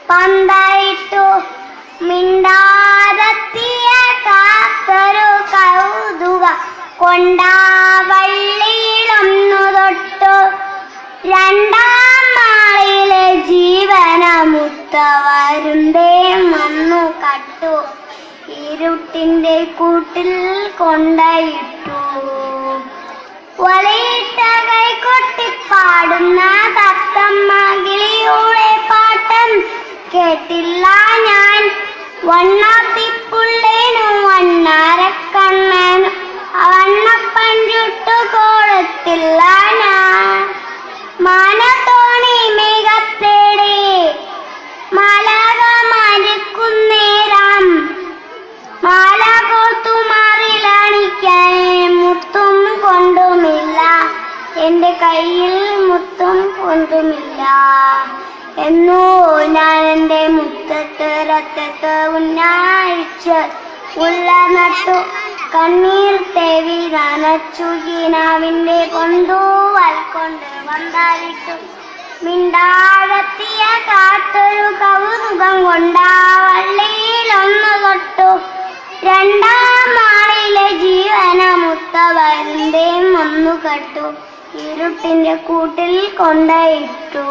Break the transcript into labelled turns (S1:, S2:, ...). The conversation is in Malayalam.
S1: പന്തയിട്ടു മിണ്ടാതെത്തിയ കാത്തൊരു കൗതുക കൊണ്ടാവള്ളിയിലൊന്നു തൊട്ടു രണ്ടാം നാളിലെ ജീവനമുത്തവരുന്തേ വന്നു കട്ടു ഇരുട്ടിന്റെ കൂട്ടിൽ കൊണ്ടയിട്ടു വലയിട്ട കൈ കൊട്ടിപ്പാടുന്ന തത്തമ്മ കിളിയുടെ പാട്ടം കേട്ടില്ല ഞാൻ വണ്ണാത്തിപ്പുള്ളേനു വണ്ണാരക്കണ്ണനു വണ്ണപ്പഞ്ചുട്ടു കൊടുത്തില്ല ഞാൻ മാനത്തോണി മേഘത്തേടെ മാലാക മരിക്കുന്നേരം മാല കോത്തുമാറിലണിക്കാൻ മുത്തും കൊണ്ടുമില്ല എന്റെ കയ്യിൽ മുത്തും കൊണ്ടുമില്ല എന്നോ ഞാൻ എന്റെ മുറ്റത്ത് രത്തത്ത് ഉന്നയിച്ച് ഉള്ള നട്ടു കണ്ണീർ തേവി നനച്ചു കീനാവിന്റെ കൊണ്ടുവൽ കൊണ്ട് വന്നാലിട്ടു മിണ്ടാതെത്തിയ കാത്തൊരു കൗതുകം കൊണ്ടാവള്ളിയിലൊന്നു തൊട്ടു രണ്ടാം നാളിലെ ജീവനമുത്തവരുന്തേം ഒന്നു കട്ടു ഇരുട്ടിന്റെ കൂട്ടിൽ കൊണ്ടയിട്ടു.